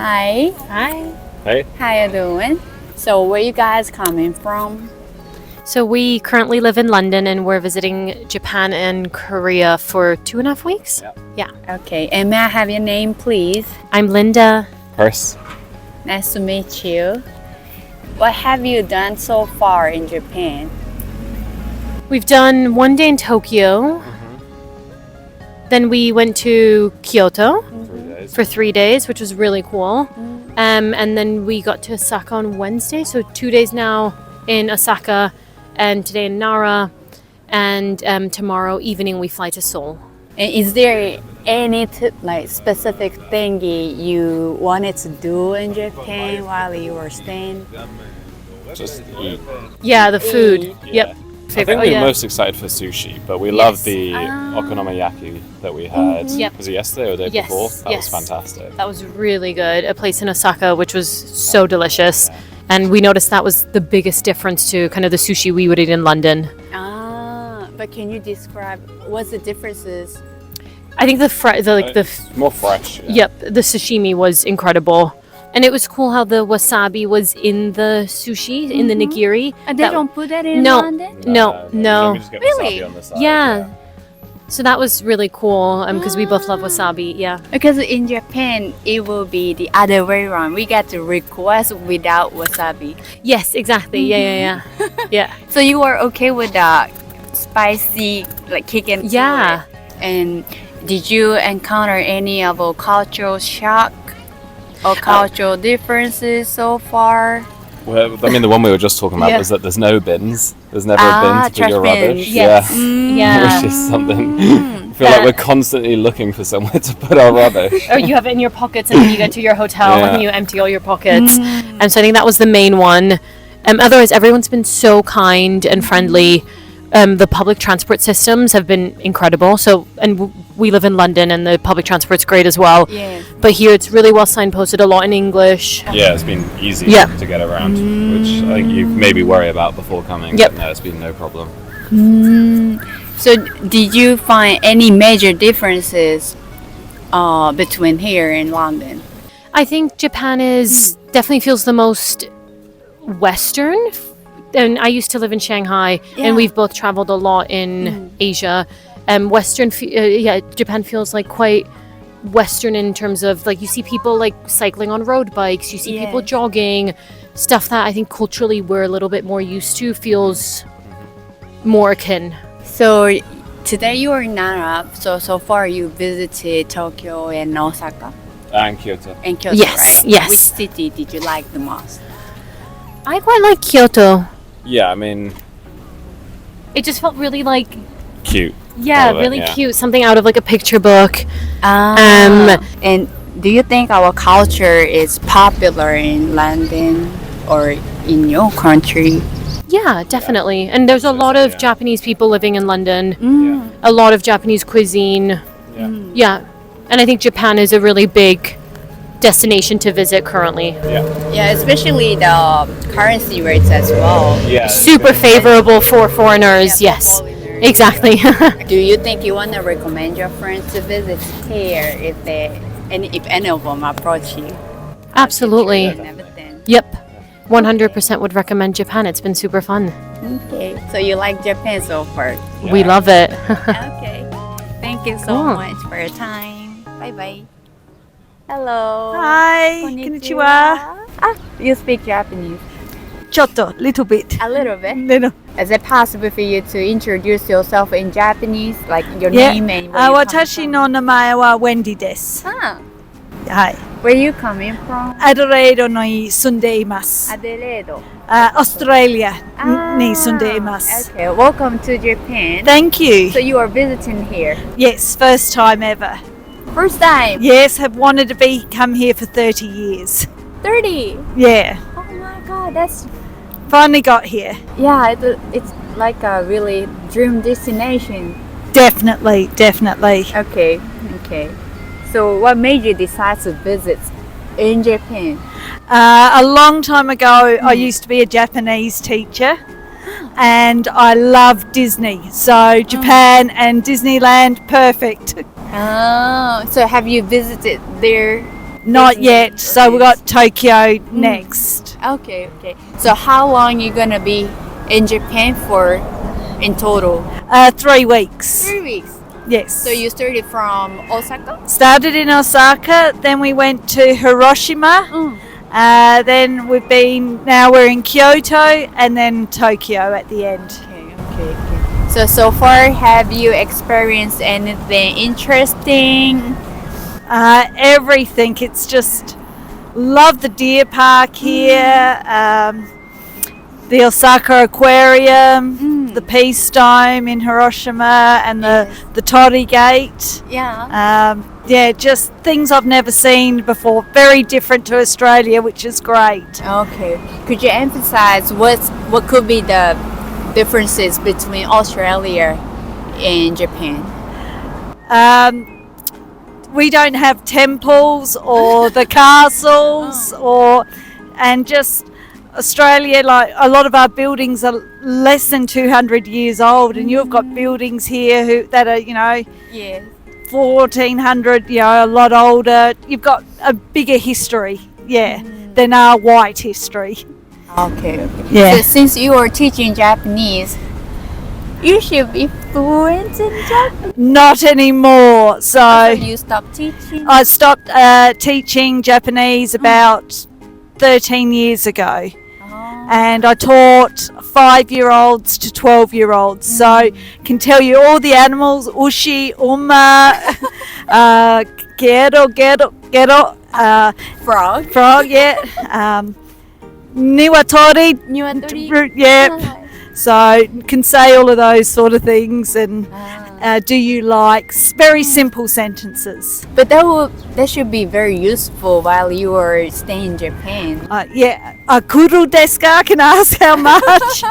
Hi. Hi. Hey. How you doing? So where you guys coming from? So we currently live in London and we're visiting Japan and Korea for 2.5 weeks. Yeah. Okay, and may I have your name, please? I'm Linda. Chris. Nice to meet you. What have you done so far in Japan? We've done one day in Tokyo. Then we went to Kyoto 3 days. for 3 days, which was really cool. And then we got to Osaka on Wednesday. So 2 days now in Osaka and today in Nara. And tomorrow evening we fly to Seoul. And is there any specific thing you wanted to do in Japan while you were staying? Just eat. Yeah, the food. Yeah. Yep. I think we're most excited for sushi, but we love the okonomiyaki that we had. Yep. Was it yesterday or the day Yes, before? That yes. was fantastic. That was really good. A place in Osaka, which was so delicious. And we noticed that was the biggest difference to kind of the sushi we would eat in London. But can you describe what's the differences? I think It's more fresh. Yeah. Yep, the sashimi was incredible. And it was cool how the wasabi was in the sushi, in the nigiri. They don't put that in No. London? No. We just get Really? wasabi on the side, Yeah. So that was really cool because we both love wasabi. Yeah. Because in Japan, it will be the other way around. We get to request without wasabi. Yes, exactly. Yeah. Yeah. So you were okay with the spicy, kicking? Yeah. And did you encounter any of a cultural shock or cultural differences so far? Well, I mean, the one we were just talking about Yeah. was that there's no bins. There's never a bin to trash put your bins. rubbish. Yes. Yeah. Which is something. I feel like we're constantly looking for somewhere to put our rubbish. Or you have it in your pockets and then you get to your hotel Yeah. and you empty all your pockets. And so I think that was the main one. Otherwise, everyone's been so kind and friendly. The public transport systems have been incredible. So, and we live in London and the public transport's great as well. Yes. But here it's really well signposted, a lot in English. Yeah, it's been easy Yeah. to get around, which I think you maybe worry about before coming. Yep. But no, it's been no problem. So did you find any major differences between here and London? I think Japan is definitely feels the most Western. And I used to live in Shanghai, and we've both traveled a lot in Asia. Japan feels like quite Western in terms of you see people cycling on road bikes, you see people jogging, stuff that I think culturally we're a little bit more used to feels more akin. So today you are in Nara. So far you visited Tokyo and Osaka And Kyoto. and Kyoto, Yes, right? yes. Which city did you like the most? I quite like Kyoto. Yeah, I mean, It just felt really cute. yeah, All of it, really yeah. cute. Something out of a picture book. And do you think our culture is popular in London or in your country? Yeah, definitely. And there's a lot of Japanese people living in London. Yeah. A lot of Japanese cuisine. Yeah. Yeah. And I think Japan is a really big destination to visit currently. Yeah. Yeah, especially the currency rates as well. Yeah. Super favorable for foreigners, Yeah, yes. for foreigners. Exactly. Do you think you want to recommend your friends to visit here if any of them approach you? Absolutely. And everything? Yep. 100% would recommend Japan. It's been super fun. Okay, so you like Japan so far? We Yeah. love it. Okay. Thank you so Cool. much for your time. Bye bye. Hello. Hi, konnichiwa. You speak Japanese? Chotto, little bit. A little bit. Little. Is it possible for you to introduce yourself in Japanese, like your Yeah. name and where you Watashi no namae wa Wendy desu. Ah, Hai. where you coming from? Adelaide ni sunde imasu. Adelaide. Australia ni sunde imasu. Okay, welcome to Japan. Thank you. So you are visiting here. Yes, first time ever. First time. Yes, have wanted to come here for 30 years. 30. Yeah, Oh my God, that's finally got here. it's like a really dream destination. Definitely. Okay. So what made you decide to visit in Japan? A long time ago, I used to be a Japanese teacher. And I love Disney. So Japan and Disneyland, perfect. Oh, so have you visited there Not yet. So we got Tokyo next. Okay. So how long you gonna be in Japan for in total? 3 weeks. 3 weeks. Yes. So you started from Osaka? Started in Osaka, then we went to Hiroshima. Then now we're in Kyoto and then Tokyo at the end. Okay. So far, have you experienced anything interesting? Everything. It's just love the deer park here, the Osaka Aquarium, the Peace Dome in Hiroshima, and the Torii Gate. Yeah. Just things I've never seen before. Very different to Australia, which is great. Okay. Could you emphasize what could be the differences between Australia and Japan? We don't have temples or the castles and just Australia, like a lot of our buildings are less than 200 years old, and you've got buildings here that are, Yeah. 1400, a lot older. You've got a bigger history, than our white history. Okay. Yeah. So since you are teaching Japanese, you should be fluent in Japanese. Not anymore. So you stopped teaching? I stopped teaching Japanese about 13 years ago. And I taught 5-year-olds to 12-year-olds. So can tell you all the animals: ushi, uma, gero, Frog. frog, niwatori, Niwatori. So can say all of those sort of things, and do you like very simple sentences. But that should be very useful while you are staying in Japan. Kuru desu ka? Can I ask how much?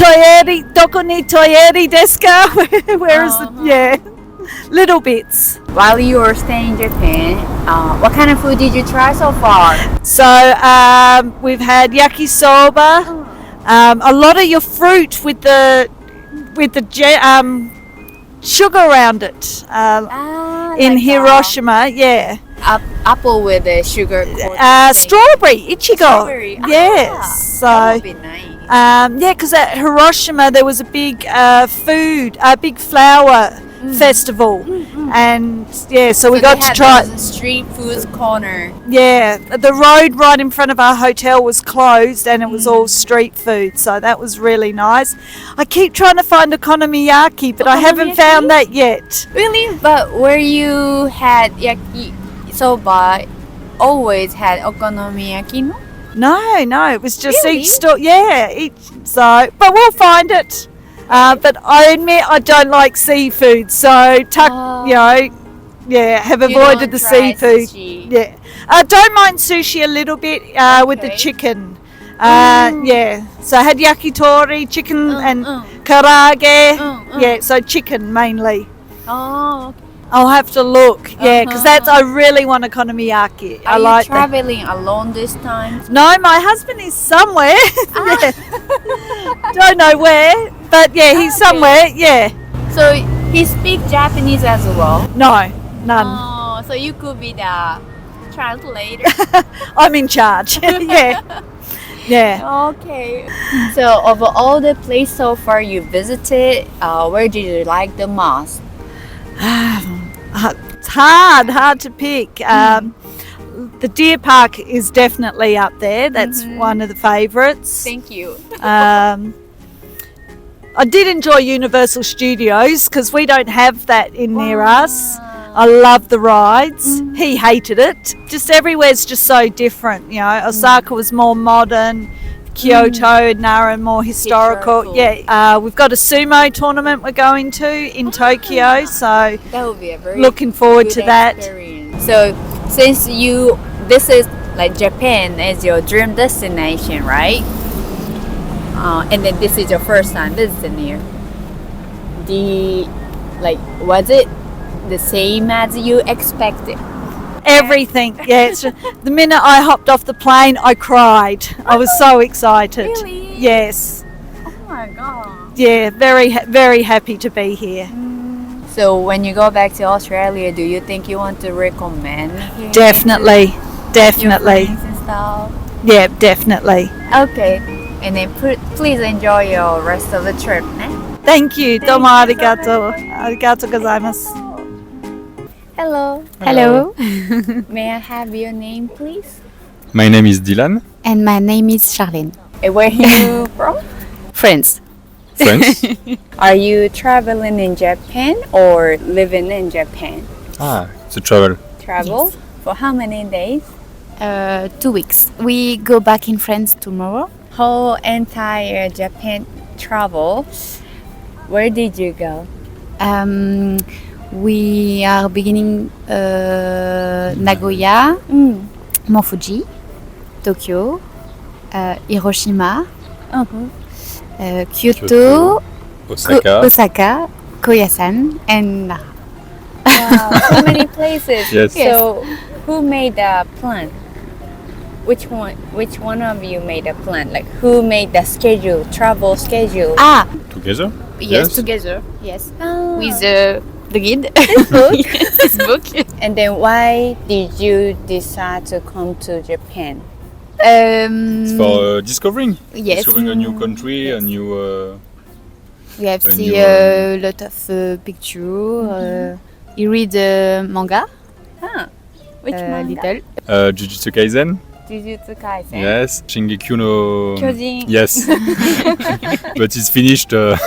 Toyeri, doko ni toyeri desu ka? Where is the little bits. While you were staying in Japan, what kind of food did you try so far? So we've had yakisoba, a lot of your fruit with the sugar around it in like Hiroshima, apple with the sugar. Strawberry, ichigo. Strawberry. Yes. That would be nice. Because at Hiroshima there was a big big flower festival, and so we got to try street food corner. The road right in front of our hotel was closed, and it was all street food, so that was really nice. I keep trying to find okonomiyaki, but I haven't found that yet. Really? But where you had yakisoba always had okonomiyaki, no? No, it was just Really? each store. But we'll find it. But I admit I don't like seafood, so have avoided the seafood. Sushi. Don't mind sushi a little bit with the chicken. So I had yakitori, chicken and karage. So chicken mainly. Oh, okay. I'll have to look. Because I really want okonomiyaki. Are you traveling alone this time? No, my husband is somewhere. Don't know where, but he's somewhere. So he speaks Japanese as well? No, none. Oh, so you could be the translator. I'm in charge. Yeah. Okay. So of all the places so far you visited, where did you like the most? It's hard to pick. The deer park is definitely up there. That's one of the favourites. Thank you. I did enjoy Universal Studios because we don't have that near us. I love the rides. He hated it. Just everywhere's just so different. Osaka was more modern. Kyoto and Nara more historical. We've got a sumo tournament we're going to in Tokyo, so That would be a very looking forward good to that. experience. So since this is like Japan as your dream destination, right? And then this is your first time visiting here. Was it the same as you expected? Everything, the minute I hopped off the plane, I cried. I was so excited. Really? Yes. Oh my god. Very, very happy to be here. So when you go back to Australia, do you think you want to recommend here Definitely, your definitely. friends and stuff? Yeah, definitely. Okay. And then please enjoy your rest of the trip, ne? Thank you. Domo arigato. Arigato gozaimasu. Hello. Hello. May I have your name, please? My name is Dylan. And my name is Charlene. And where are you from? France. France. Are you traveling in Japan or living in Japan? It's a travel. Travel? For how many days? 2 weeks. We go back in France tomorrow. Whole entire Japan travel. Where did you go? We are beginning Nagoya, Mount Fuji, Tokyo, Hiroshima, Kyoto, Osaka. Osaka, Koyasan, and Nara. Wow, so many places. Yes. So, who made the plan? Which one of you made a plan? Like, who made the schedule, travel schedule? Together? Yes, together. Yes, Ah. with the guide. This book. And then, why did you decide to come to Japan? It's for discovering. Yes. Discovering a new country, a new... We have A seen new, a lot of pictures. You read manga, Which manga? little. Jujutsu Kaisen. Jujutsu Kaisen. Yes. Shingeki no... Kyojin. Yes. But it's finished. Oh,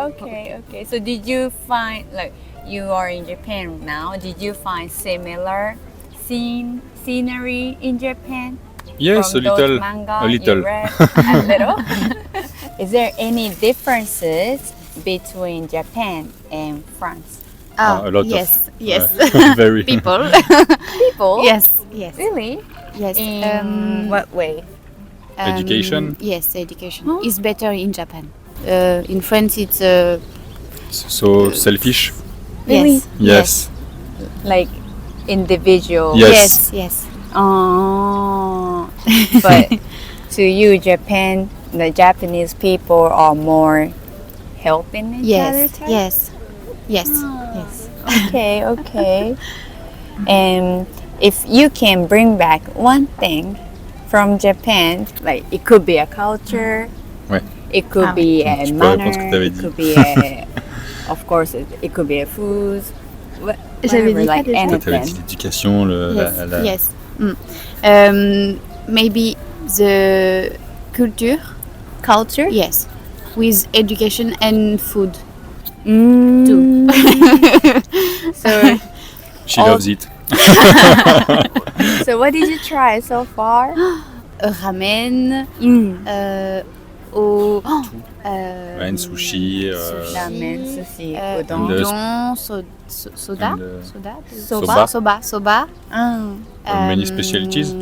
okay. So did you find, like, you are in Japan now, did you find similar scenery in Japan? Yes, From a little. those manga A little. you read? A little? Is there any differences between Japan and France? A lot yes, of... yes. very. People. People? yes, yes, Really? yes. In what way? Education? Yes, education Huh? is better in Japan. In France, it's So selfish. Really? yes, Yes. Like individual? Yes. yes. Oh, but to you, Japan, the Japanese people are more helping each other. Yes, type? yes, yes, yes. Okay. And if you can bring back one thing from Japan, like it could be a culture, Ouais. it could be a Tu peux répondre ce que manner, t'avais it dit. could be a, of course, it could be a food, J'avais whatever, dit like quoi déjà? Toi, t'avais dit anything. l'éducation, Yes, yes. Maybe the culture, yes, with education and food too. So, She loves it. so what did you try so far? Ramen, Ramen, sushi, Ramen, sushi, and udon. udon, soda, and, soba, many specialties.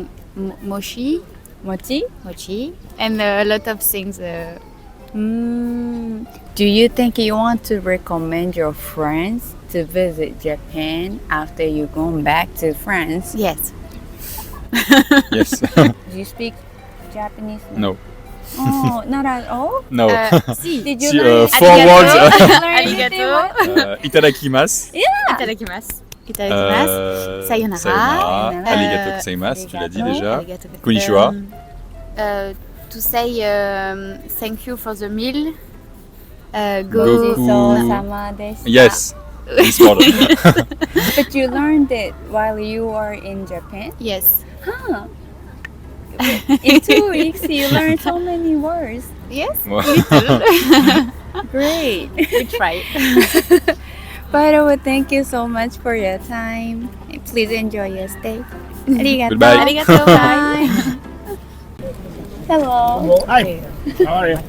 mochi, and a lot of things. Do you think you want to recommend your friends to visit Japan after you gone back to France? Yes. Yes. Do you speak Japanese? No. Oh, not at all? No. Did you Si, learn? 4 words. Arigato. Itadakimasu. Itadakimasu. Sayonara. Sayonara. Arigato gozaimasu, tu l'as dit Arigato. déjà. Arigato. Konnichiwa. To say thank you for the meal. Goku. Goku-sama desu. Yes. This word. But you learned it while you were in Japan? Yes. Huh. In 2 weeks, you learned so many words. Yes. Great. We try. By the way, thank you so much for your time. Please enjoy your stay. Arigato. Goodbye. Arigato. Bye. Hello. Hi, how are you?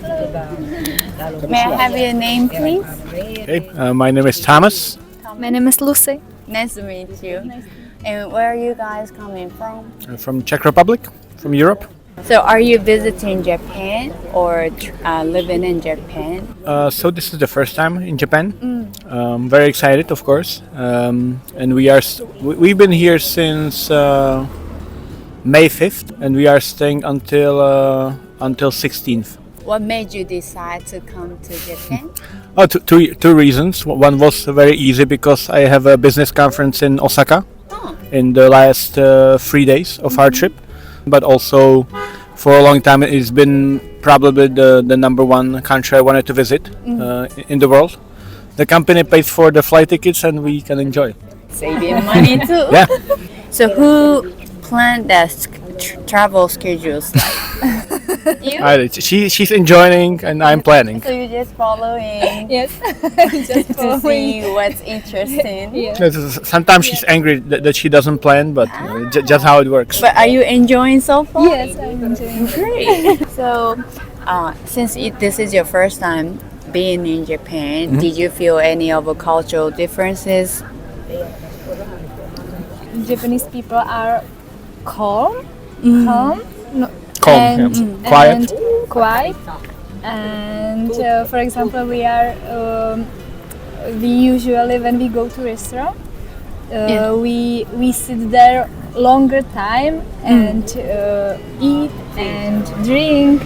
May I have your name, please? Hey, my name is Thomas. My name is Lucy. Nice to meet you. And where are you guys coming from? From Czech Republic, from Europe. So, are you visiting Japan or living in Japan? So this is the first time in Japan. Very excited, of course. And we've been here since May 5th, and we are staying until 16th What made you decide to come to Japan? Oh, two reasons. One was very easy because I have a business conference in Osaka in the last 3 days of our trip. But also, for a long time, it's been probably the number one country I wanted to visit in the world. The company pays for the flight tickets and we can enjoy. Saving money too. Yeah. So who planned that travel schedules like? You? She's enjoying and I'm planning. So you're just following Yes. Just to following. see what's interesting. Yeah. Sometimes she's angry that she doesn't plan, but just how it works. But are you enjoying so far? Yes, I'm enjoying. Great. So, since this is your first time being in Japan, did you feel any of the cultural differences? Japanese people are calm, calm, no, Calm, and, yeah. Quiet. and quiet. And for example, we usually when we go to restaurant, we sit there longer time and eat and drink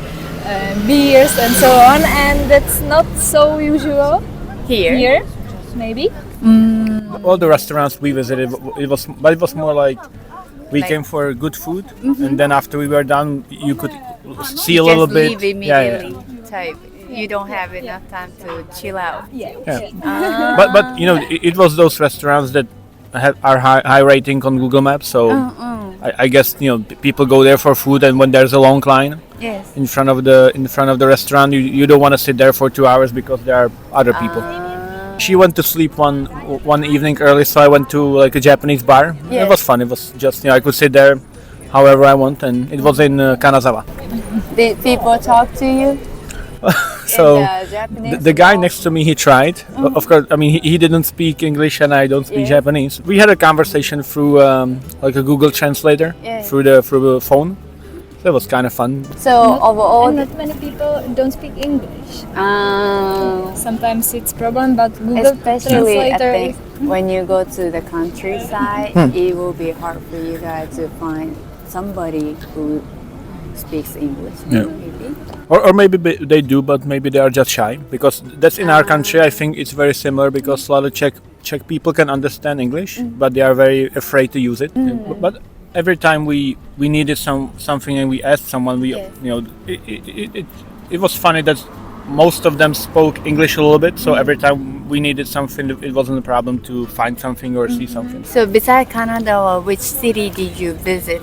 beers and so on, and that's not so usual here maybe. All the restaurants we visited, it was more like we came for good food, and then after we were done, you could see a little Just bit. leave immediately type. You don't have enough time to chill out. Yeah. But you know, it was those restaurants that are high rating on Google Maps, so I guess you know people go there for food, and when there's a long line Yes. in front of the restaurant, you don't want to sit there for 2 hours because there are other people. She went to sleep one evening early, so I went to like a Japanese bar. Yes. It was fun. It was just I could sit there however I want, and it was in Kanazawa. Did people talk to you? So in Japanese? the guy next to me, he tried. Of course, I mean he didn't speak English and I don't speak Japanese. We had a conversation through like a Google translator through the phone. So it was kind of fun. So overall, And not many people don't speak English. Sometimes it's problem, but Google especially I Translator think when you go to the countryside, it will be hard for you guys to find somebody who speaks English. Yeah. Maybe. Or maybe they do, but maybe they are just shy. Because that's in our country, I think it's very similar because a lot of Czech people can understand English, but they are very afraid to use it. But every time we needed something and we asked someone, it was funny that most of them spoke English a little bit. So every time we needed something, it wasn't a problem to find something or see something. So besides Canada, which city did you visit?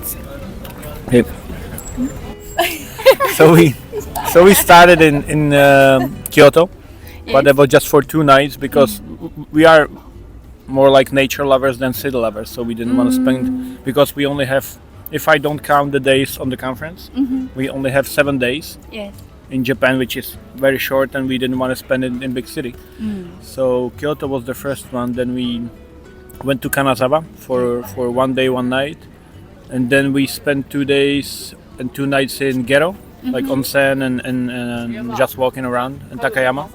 Yeah. So we started in Kyoto, but it was just for 2 nights because we are more like nature lovers than city lovers. So we didn't want to spend because we only have, if I don't count the days on the conference, we only have 7 days Yes. in Japan, which is very short, and we didn't want to spend it in big city. So Kyoto was the first one. Then we went to Kanazawa for 1 day, 1 night, and then we spent 2 days and 2 nights in Gero, like onsen and just walking around in Takayama.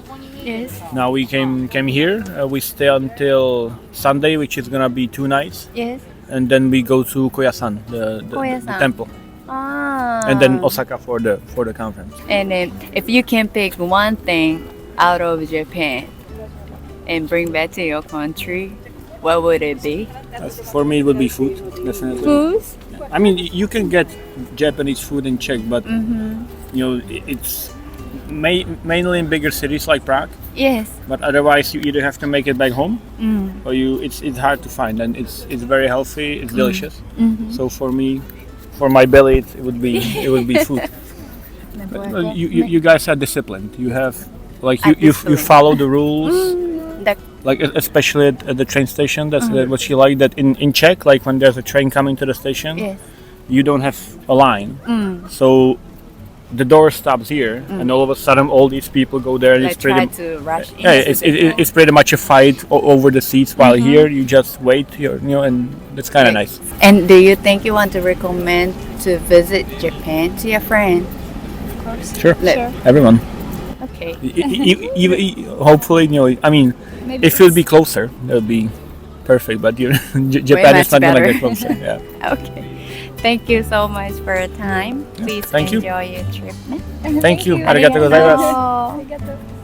Yes. Now we came here. We stay until Sunday, which is gonna be 2 nights, Yes. and then we go to Koyasan, the Koyasan. temple, Ah. and then Osaka for the conference. And then if you can pick one thing out of Japan and bring back to your country, what would it be? For me, it would be food, definitely. Foods? I mean, you can get Japanese food in Czech, but it's mainly in bigger cities like Prague. Yes. But otherwise, you either have to make it back home, or it's hard to find, and it's very healthy. It's delicious. So for me, for my belly, it would be food. But, you guys are disciplined. You have you follow the rules. Like especially at the train station, that's what she liked. That in Czech, like when there's a train coming to the station, Yes. you don't have a line. So the door stops here, and all of a sudden, all these people go there, and Like it's pretty. try to rush in. Yeah, it's pretty much a fight over the seats. While here, you just wait here, and it's kind of nice. And do you think you want to recommend to visit Japan to your friend? Of course. Sure. Sure. Everyone. Okay. Hopefully, I mean, Maybe if it would be closer, that would be perfect. But Japan much is not gonna better. get closer. Yeah. Okay. Thank you so much for your time. Please Thank you. enjoy your trip. Thank you. ありがとうございます。ありがとう。